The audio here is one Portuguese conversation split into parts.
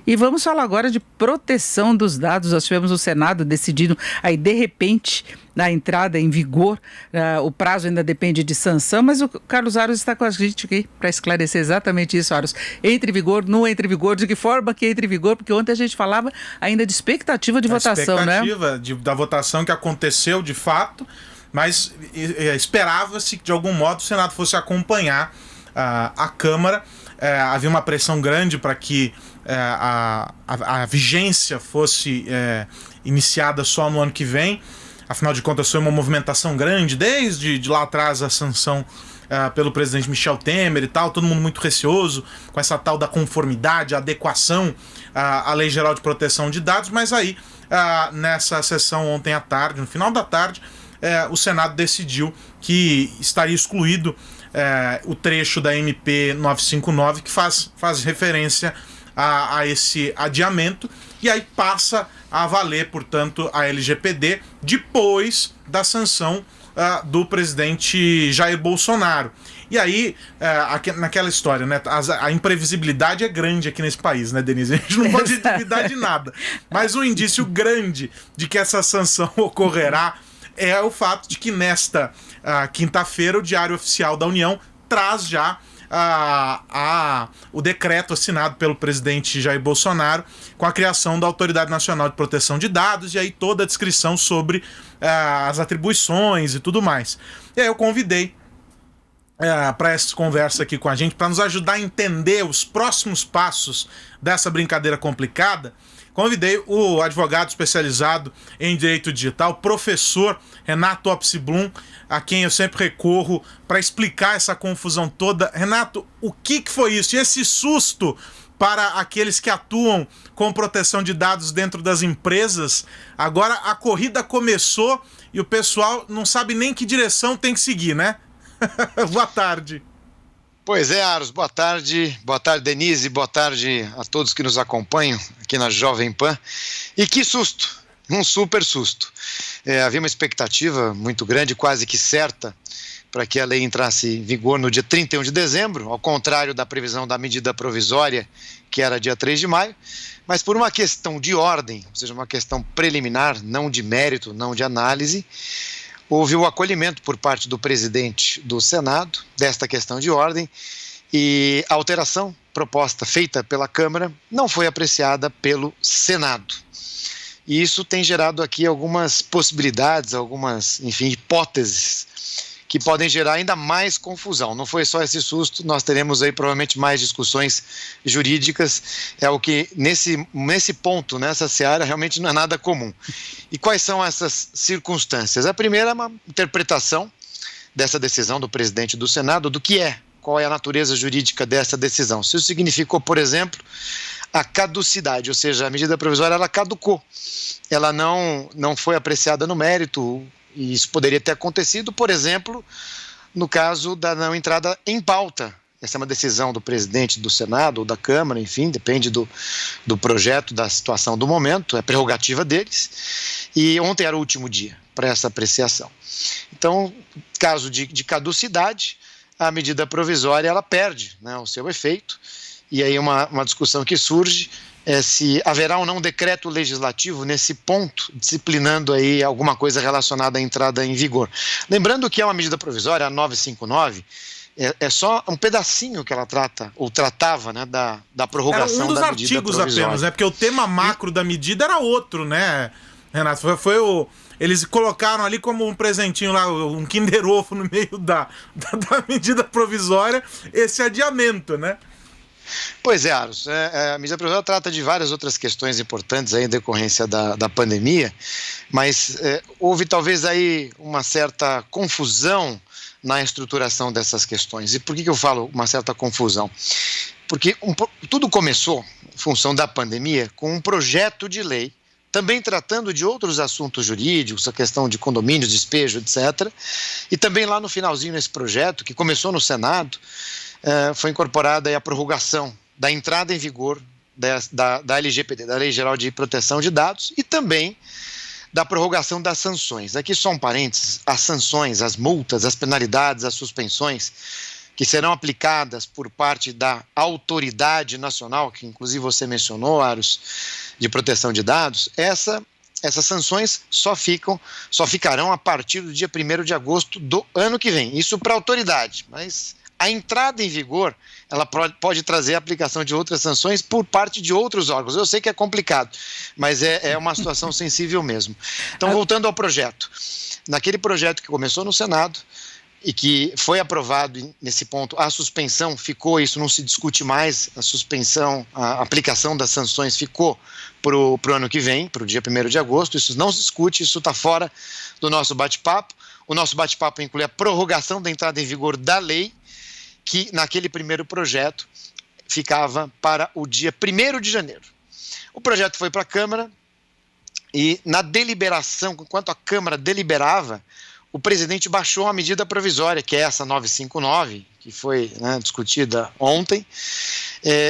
E vamos falar agora de proteção dos dados. Nós tivemos o Senado decidindo aí, de repente, na entrada em vigor, o prazo ainda depende de sanção, mas o Carlos Aros está com a gente aqui para esclarecer exatamente isso, Aros. Entre em vigor, não entre em vigor, de que forma que entre em vigor? Porque ontem a gente falava ainda de expectativa de votação, né? Expectativa da votação que aconteceu de fato, mas esperava-se que de algum modo o Senado fosse acompanhar a Câmara. Havia uma pressão grande para que a vigência fosse iniciada só no ano que vem. Afinal de contas, foi uma movimentação grande, desde de lá atrás a sanção pelo presidente Michel Temer e tal, todo mundo muito receoso com essa tal da conformidade, a adequação à Lei Geral de Proteção de Dados, mas aí, nessa sessão ontem à tarde, no final da tarde, o Senado decidiu que estaria excluído o trecho da MP 959 que faz referência a esse adiamento, e aí passa a valer, portanto, a LGPD depois da sanção do presidente Jair Bolsonaro. E aí, naquela história, né, a imprevisibilidade é grande aqui nesse país, né, Denise? A gente não pode duvidar de nada. Mas um indício grande de que essa sanção ocorrerá é o fato de que nesta quinta-feira o Diário Oficial da União traz já o decreto assinado pelo presidente Jair Bolsonaro com a criação da Autoridade Nacional de Proteção de Dados, e aí toda a descrição sobre as atribuições e tudo mais. E aí eu convidei para essa conversa aqui com a gente, para nos ajudar a entender os próximos passos dessa brincadeira complicada. Convidei o advogado especializado em direito digital, professor Renato Opsi-Blum, a quem eu sempre recorro para explicar essa confusão toda. Renato, o que foi isso? E esse susto para aqueles que atuam com proteção de dados dentro das empresas? Agora a corrida começou e o pessoal não sabe nem que direção tem que seguir, né? Boa tarde. Pois é, Aros, boa tarde, Denise, boa tarde a todos que nos acompanham aqui na Jovem Pan. E que susto, um super susto. Havia uma expectativa muito grande, quase que certa, para que a lei entrasse em vigor no dia 31 de dezembro, ao contrário da previsão da medida provisória, que era dia 3 de maio, mas por uma questão de ordem, ou seja, uma questão preliminar, não de mérito, não de análise, houve o acolhimento por parte do presidente do Senado desta questão de ordem, e a alteração proposta feita pela Câmara não foi apreciada pelo Senado. E isso tem gerado aqui algumas possibilidades, algumas, hipóteses que podem gerar ainda mais confusão. Não foi só esse susto, nós teremos aí provavelmente mais discussões jurídicas, é o que nesse ponto, nessa seara, realmente não é nada comum. E quais são essas circunstâncias? A primeira é uma interpretação dessa decisão do presidente do Senado, qual é a natureza jurídica dessa decisão. Se isso significou, por exemplo, a caducidade, ou seja, a medida provisória ela caducou, ela não foi apreciada no mérito. E isso poderia ter acontecido, por exemplo, no caso da não entrada em pauta. Essa é uma decisão do presidente do Senado ou da Câmara, enfim, depende do projeto, da situação do momento, é prerrogativa deles. E ontem era o último dia para essa apreciação. Então, caso de caducidade, a medida provisória ela perde, né, o seu efeito. E aí uma discussão que surge é se haverá ou não decreto legislativo nesse ponto, disciplinando aí alguma coisa relacionada à entrada em vigor. Lembrando que é uma medida provisória, a 959, é só um pedacinho que ela trata, ou tratava, né, da prorrogação da medida provisória. Era um dos artigos apenas, né, porque o tema macro da medida era outro, né, Renato? Eles colocaram ali como um presentinho lá, um Kinder Ovo no meio da medida provisória, esse adiamento, né? Pois é, Aros, a medida provisória trata de várias outras questões importantes aí em decorrência da pandemia, mas houve talvez aí uma certa confusão na estruturação dessas questões. E por que eu falo uma certa confusão? Porque tudo começou, em função da pandemia, com um projeto de lei, também tratando de outros assuntos jurídicos, a questão de condomínios, despejo, etc. E também lá no finalzinho nesse projeto, que começou no Senado, foi incorporada aí a prorrogação da entrada em vigor da LGPD, da Lei Geral de Proteção de Dados, e também da prorrogação das sanções. Aqui só um parênteses, as sanções, as multas, as penalidades, as suspensões que serão aplicadas por parte da autoridade nacional, que inclusive você mencionou, Aros, de proteção de dados, essas sanções só ficarão a partir do dia 1º de agosto do ano que vem. Isso para a autoridade, mas a entrada em vigor, ela pode trazer a aplicação de outras sanções por parte de outros órgãos. Eu sei que é complicado, mas é uma situação sensível mesmo. Então, voltando ao projeto. Naquele projeto que começou no Senado e que foi aprovado nesse ponto, a suspensão ficou, isso não se discute mais, a suspensão, a aplicação das sanções ficou para o ano que vem, para o dia 1º de agosto, isso não se discute, isso está fora do nosso bate-papo. O nosso bate-papo inclui a prorrogação da entrada em vigor da lei, que naquele primeiro projeto ficava para o dia 1º de janeiro. O projeto foi para a Câmara e na deliberação, enquanto a Câmara deliberava, o presidente baixou a medida provisória, que é essa 959, que foi discutida ontem,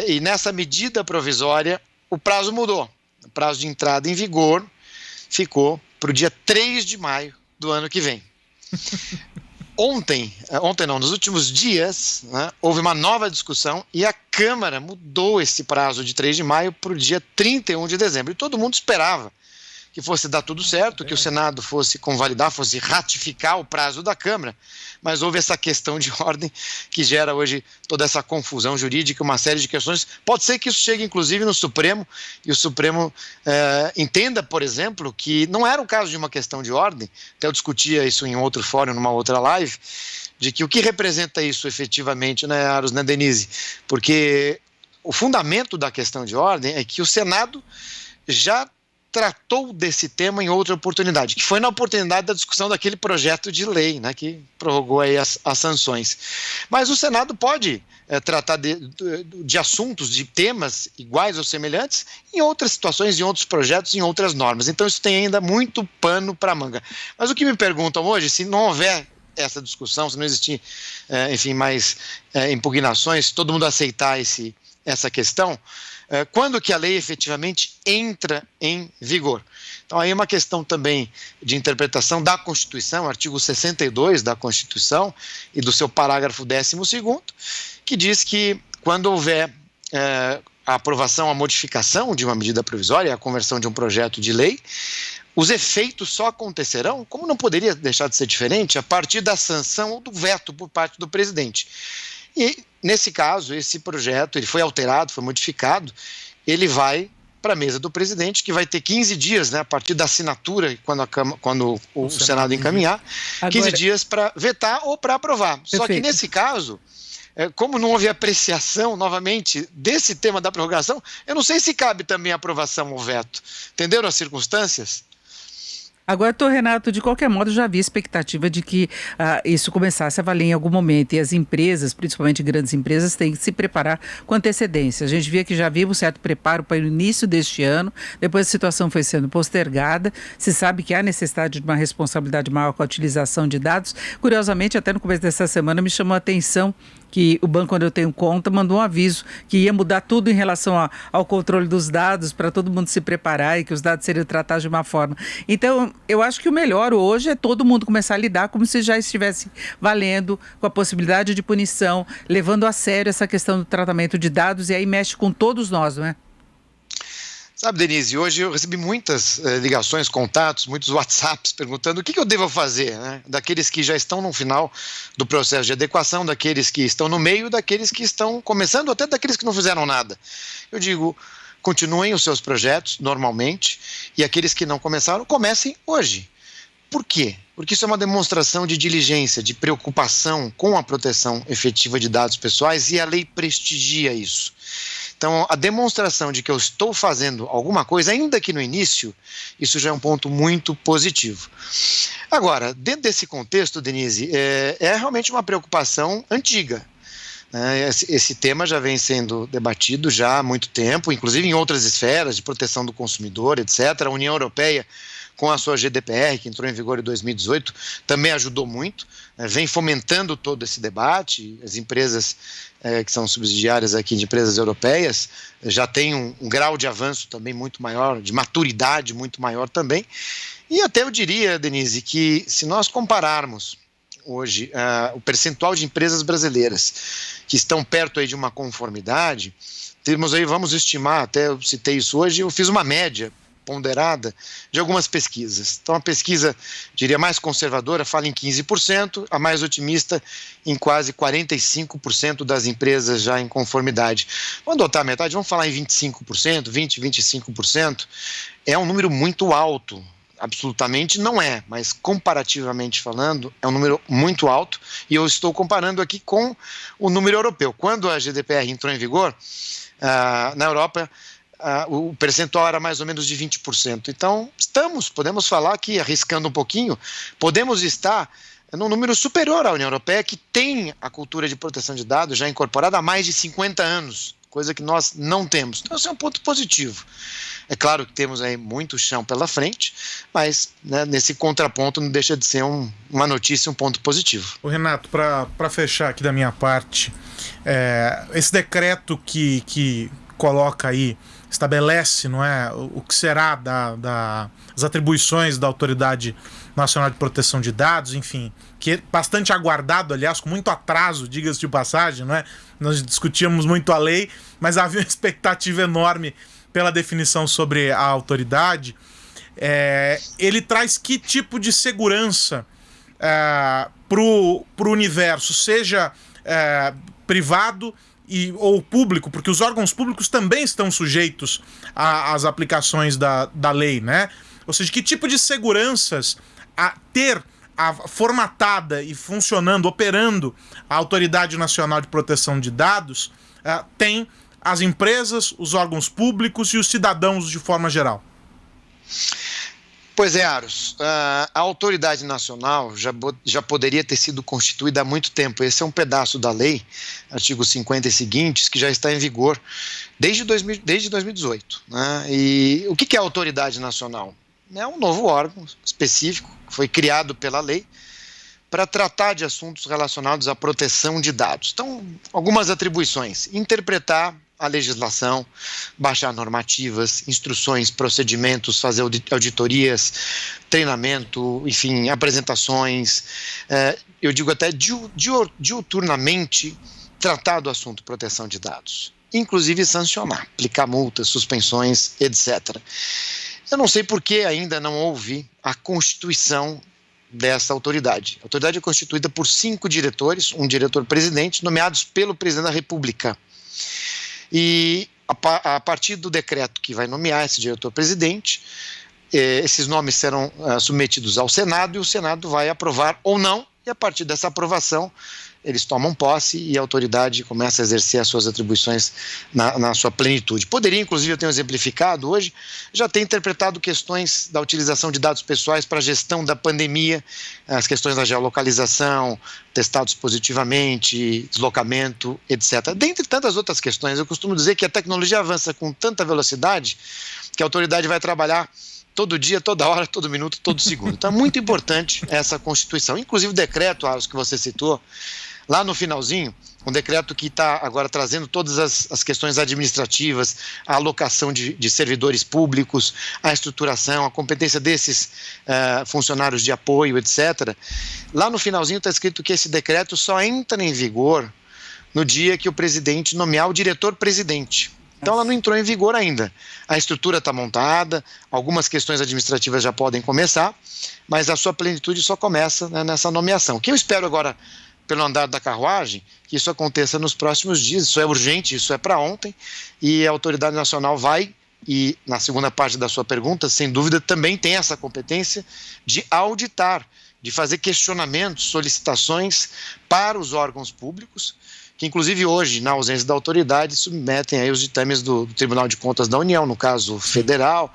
e nessa medida provisória o prazo mudou. O prazo de entrada em vigor ficou para o dia 3 de maio do ano que vem. Nos últimos dias, houve uma nova discussão e a Câmara mudou esse prazo de 3 de maio para o dia 31 de dezembro. E todo mundo esperava que fosse dar tudo certo, que o Senado fosse convalidar, fosse ratificar o prazo da Câmara, mas houve essa questão de ordem que gera hoje toda essa confusão jurídica, uma série de questões. Pode ser que isso chegue inclusive no Supremo, e o Supremo entenda, por exemplo, que não era o caso de uma questão de ordem, até eu discutia isso em outro fórum, numa outra live, de que o que representa isso efetivamente, Aros, Denise? Porque o fundamento da questão de ordem é que o Senado já tratou desse tema em outra oportunidade, que foi na oportunidade da discussão daquele projeto de lei, que prorrogou aí as sanções. Mas o Senado pode tratar de assuntos, de temas iguais ou semelhantes em outras situações, em outros projetos, em outras normas. Então isso tem ainda muito pano para manga. Mas o que me perguntam hoje, se não houver essa discussão, se não existir, mais impugnações, se todo mundo aceitar essa questão, quando que a lei efetivamente entra em vigor? Então aí é uma questão também de interpretação da Constituição, artigo 62 da Constituição e do seu parágrafo 12º, que diz que quando houver a aprovação, a modificação de uma medida provisória, a conversão de um projeto de lei, os efeitos só acontecerão, como não poderia deixar de ser diferente, a partir da sanção ou do veto por parte do presidente. E, nesse caso, esse projeto ele foi alterado, foi modificado, ele vai para a mesa do presidente, que vai ter 15 dias, a partir da assinatura, quando o Senado encaminhar, 15 dias para vetar ou para aprovar. Perfeito. Só que, nesse caso, como não houve apreciação, novamente, desse tema da prorrogação, eu não sei se cabe também aprovação ou veto. Entenderam as circunstâncias? Agora, Renato, de qualquer modo, já havia expectativa de que isso começasse a valer em algum momento. E as empresas, principalmente grandes empresas, têm que se preparar com antecedência. A gente via que já havia um certo preparo para o início deste ano, depois a situação foi sendo postergada. Se sabe que há necessidade de uma responsabilidade maior com a utilização de dados. Curiosamente, até no começo dessa semana, me chamou a atenção que o banco onde eu tenho conta mandou um aviso que ia mudar tudo em relação ao controle dos dados para todo mundo se preparar e que os dados seriam tratados de uma forma. Então, eu acho que o melhor hoje é todo mundo começar a lidar como se já estivesse valendo, com a possibilidade de punição, levando a sério essa questão do tratamento de dados, e aí mexe com todos nós, não é? Sabe, Denise, hoje eu recebi muitas ligações, contatos, muitos WhatsApps perguntando o que eu devo fazer, daqueles que já estão no final do processo de adequação, daqueles que estão no meio, daqueles que estão começando, até daqueles que não fizeram nada. Eu digo, continuem os seus projetos normalmente, e aqueles que não começaram, comecem hoje. Por quê? Porque isso é uma demonstração de diligência, de preocupação com a proteção efetiva de dados pessoais, e a lei prestigia isso. Então, a demonstração de que eu estou fazendo alguma coisa, ainda que no início, isso já é um ponto muito positivo. Agora, dentro desse contexto, Denise, é realmente uma preocupação antiga. Esse tema já vem sendo debatido já há muito tempo, inclusive em outras esferas de proteção do consumidor, etc. A União Europeia, com a sua GDPR, que entrou em vigor em 2018, também ajudou muito, vem fomentando todo esse debate. As empresas que são subsidiárias aqui de empresas europeias já têm um grau de avanço também muito maior, de maturidade muito maior também. E até eu diria, Denise, que se nós compararmos hoje o percentual de empresas brasileiras que estão perto aí de uma conformidade, temos aí, vamos estimar, até eu citei isso hoje, eu fiz uma média ponderada de algumas pesquisas. Então a pesquisa, diria, mais conservadora fala em 15%, a mais otimista em quase 45% das empresas já em conformidade. Vamos adotar a metade, vamos falar em 25%, 25%, é um número muito alto. Absolutamente não é, mas comparativamente falando, é um número muito alto, e eu estou comparando aqui com o número europeu. Quando a GDPR entrou em vigor, na Europa, o percentual era mais ou menos de 20%. Então, podemos falar que, arriscando um pouquinho, podemos estar num número superior à União Europeia, que tem a cultura de proteção de dados já incorporada há mais de 50 anos, coisa que nós não temos. Então, esse é um ponto positivo. É claro que temos aí muito chão pela frente, mas né, nesse contraponto não deixa de ser uma notícia, um ponto positivo. O Renato, para fechar aqui da minha parte, esse decreto que coloca aí, estabelece, não é, o que será das atribuições da Autoridade Nacional de Proteção de Dados, enfim, que é bastante aguardado, aliás, com muito atraso, diga-se de passagem, não é? Nós discutíamos muito a lei, mas havia uma expectativa enorme pela definição sobre a autoridade. Ele traz que tipo de segurança pro universo, seja privado ou público, porque os órgãos públicos também estão sujeitos às aplicações da lei, né? Ou seja, que tipo de seguranças ter formatada e funcionando, operando a Autoridade Nacional de Proteção de Dados tem as empresas, os órgãos públicos e os cidadãos de forma geral? Pois é, Aros, a Autoridade Nacional já poderia ter sido constituída há muito tempo. Esse é um pedaço da lei, artigo 50 e seguintes, que já está em vigor desde 2018. Né? E o que é a Autoridade Nacional? É um novo órgão específico que foi criado pela lei para tratar de assuntos relacionados à proteção de dados. Então, algumas atribuições: interpretar a legislação, baixar normativas, instruções, procedimentos, fazer auditorias, treinamento, enfim, apresentações, eu digo até diuturnamente tratar do assunto proteção de dados, inclusive sancionar, aplicar multas, suspensões, etc. Eu não sei por que ainda não houve a constituição dessa autoridade. A autoridade é constituída por 5 diretores, um diretor-presidente, nomeados pelo presidente da República. E a partir do decreto que vai nomear esse diretor-presidente, esses nomes serão submetidos ao Senado, e o Senado vai aprovar ou não, e a partir dessa aprovação eles tomam posse e a autoridade começa a exercer as suas atribuições na sua plenitude. Poderia, inclusive, eu tenho exemplificado hoje, já ter interpretado questões da utilização de dados pessoais para a gestão da pandemia, as questões da geolocalização, testados positivamente, deslocamento, etc. Dentre tantas outras questões, eu costumo dizer que a tecnologia avança com tanta velocidade que a autoridade vai trabalhar todo dia, toda hora, todo minuto, todo segundo. Então é muito importante essa Constituição. Inclusive o decreto, Aros, que você citou, lá no finalzinho, um decreto que está agora trazendo todas as questões administrativas, a alocação de servidores públicos, a estruturação, a competência desses funcionários de apoio, etc. Lá no finalzinho está escrito que esse decreto só entra em vigor no dia que o presidente nomear o diretor-presidente. Então ela não entrou em vigor ainda. A estrutura está montada, algumas questões administrativas já podem começar, mas a sua plenitude só começa, né, nessa nomeação. O que eu espero agora, pelo andar da carruagem, que isso aconteça nos próximos dias. Isso é urgente, isso é para ontem, e a Autoridade Nacional vai, e na segunda parte da sua pergunta, sem dúvida, também tem essa competência de auditar, de fazer questionamentos, solicitações para os órgãos públicos, que inclusive hoje, na ausência da autoridade, submetem aí os ditames do Tribunal de Contas da União, no caso federal,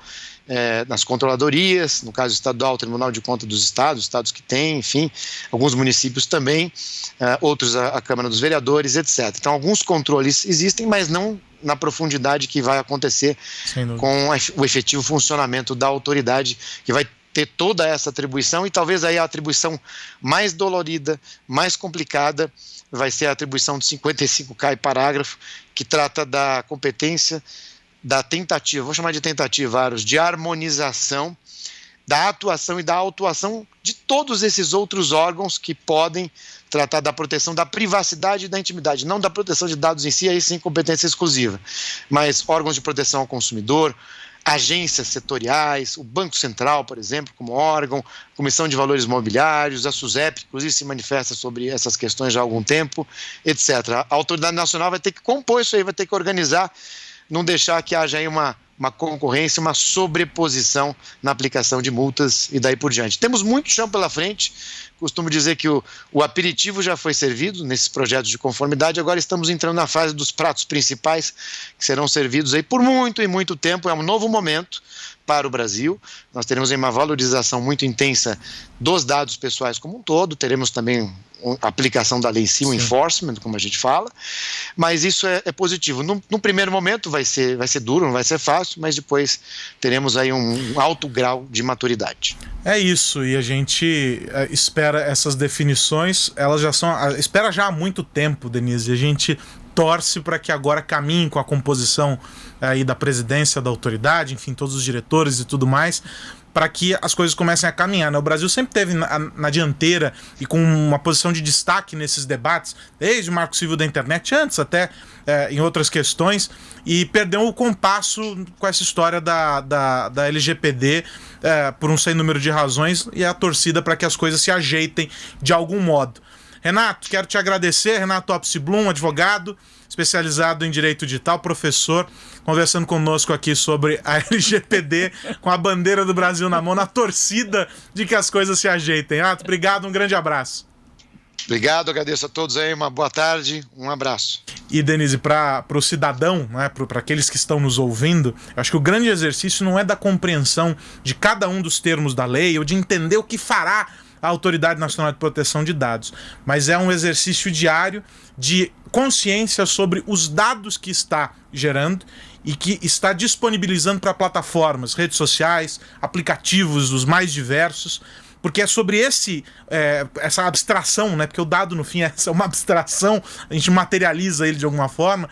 nas controladorias, no caso estadual, o Tribunal de Contas dos estados que têm, enfim, alguns municípios também, outros a Câmara dos Vereadores, etc. Então, alguns controles existem, mas não na profundidade que vai acontecer com o efetivo funcionamento da autoridade, que vai ter toda essa atribuição, e talvez aí a atribuição mais dolorida, mais complicada, vai ser a atribuição do 55K e parágrafo, que trata da competência da tentativa, vou chamar de tentativa, Aros, de harmonização da atuação e da autuação de todos esses outros órgãos que podem tratar da proteção da privacidade e da intimidade, não da proteção de dados em si, aí sim competência exclusiva, mas órgãos de proteção ao consumidor, agências setoriais, o Banco Central, por exemplo, como órgão, Comissão de Valores Mobiliários, a SUSEP, inclusive se manifesta sobre essas questões já há algum tempo, etc. A Autoridade Nacional vai ter que compor isso aí, vai ter que organizar, não deixar que haja aí uma concorrência, uma sobreposição na aplicação de multas e daí por diante. Temos muito chão pela frente, costumo dizer que o aperitivo já foi servido nesses projetos de conformidade, agora estamos entrando na fase dos pratos principais, que serão servidos aí por muito e muito tempo, é um novo momento para o Brasil, nós teremos uma valorização muito intensa dos dados pessoais como um todo, teremos também a aplicação da lei em si, o enforcement, como a gente fala, mas isso é positivo. No primeiro momento vai ser duro, não vai ser fácil, mas depois teremos aí um alto grau de maturidade. É isso, e a gente espera essas definições, elas já são, espera já há muito tempo, Denise, e a gente torce para que agora caminhe com a composição aí da presidência da autoridade, enfim, todos os diretores e tudo mais, para que as coisas comecem a caminhar, né? O Brasil sempre esteve na dianteira e com uma posição de destaque nesses debates, desde o Marco Civil da Internet, antes até em outras questões, e perdeu o compasso com essa história da LGPD por um sem número de razões, e a torcida para que as coisas se ajeitem de algum modo. Renato, quero te agradecer, Renato Topsy Blum, advogado, especializado em direito digital, professor, conversando conosco aqui sobre a LGPD, com a bandeira do Brasil na mão, na torcida de que as coisas se ajeitem. Renato, obrigado, um grande abraço. Obrigado, agradeço a todos aí, uma boa tarde, um abraço. E, Denise, para o cidadão, né, para aqueles que estão nos ouvindo, eu acho que o grande exercício não é da compreensão de cada um dos termos da lei ou de entender o que fará a Autoridade Nacional de Proteção de Dados, mas é um exercício diário de consciência sobre os dados que está gerando e que está disponibilizando para plataformas, redes sociais, aplicativos dos mais diversos, porque é sobre essa abstração, né? Porque o dado, no fim, é uma abstração, a gente materializa ele de alguma forma,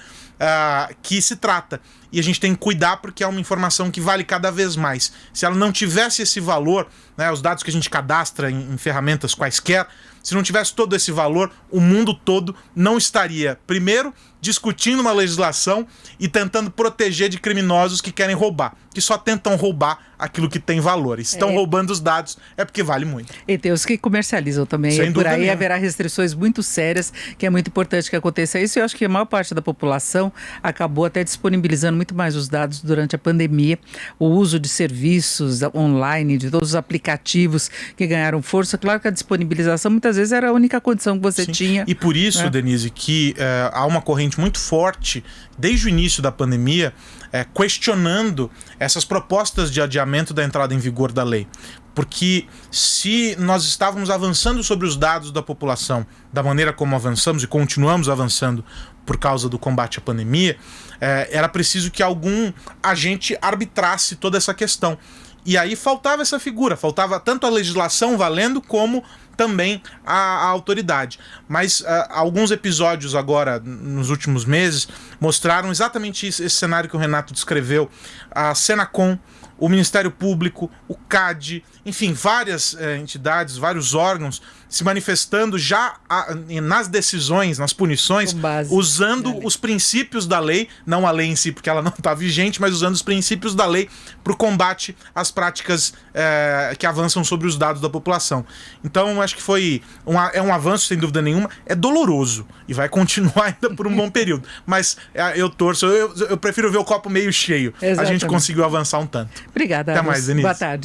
que se trata. E a gente tem que cuidar porque é uma informação que vale cada vez mais. Se ela não tivesse esse valor, né, os dados que a gente cadastra em ferramentas quaisquer, se não tivesse todo esse valor, o mundo todo não estaria, primeiro, discutindo uma legislação e tentando proteger de criminosos que querem roubar, que só tentam roubar aquilo que tem valor. E se estão roubando os dados, é porque vale muito. E tem os que comercializam também. Sem por aí nenhuma. haverá restrições muito sérias, que é muito importante que aconteça isso. E eu acho que a maior parte da população acabou até disponibilizando muito mais os dados durante a pandemia. O uso de serviços online, de todos os aplicativos que ganharam força. Claro que a disponibilização muitas vezes era a única condição que você tinha. E por isso, né, Denise, que há uma corrente muito forte, desde o início da pandemia, questionando essas propostas de adiamento da entrada em vigor da lei. Porque se nós estávamos avançando sobre os dados da população da maneira como avançamos e continuamos avançando por causa do combate à pandemia, era preciso que algum agente arbitrasse toda essa questão. E aí faltava essa figura, faltava tanto a legislação valendo como também a autoridade. Mas alguns episódios agora, nos últimos meses, mostraram exatamente esse cenário que o Renato descreveu. A Senacom, o Ministério Público, o CAD, enfim, várias entidades, vários órgãos se manifestando já nas decisões, nas punições, usando os princípios da lei, não a lei em si, porque ela não está vigente, mas usando os princípios da lei para o combate às práticas que avançam sobre os dados da população. Então, acho que foi um avanço, sem dúvida nenhuma. É doloroso e vai continuar ainda por um bom período. Mas eu torço, eu prefiro ver o copo meio cheio. Exatamente. A gente conseguiu avançar um tanto. Obrigada, Até mais, Denise. Boa tarde.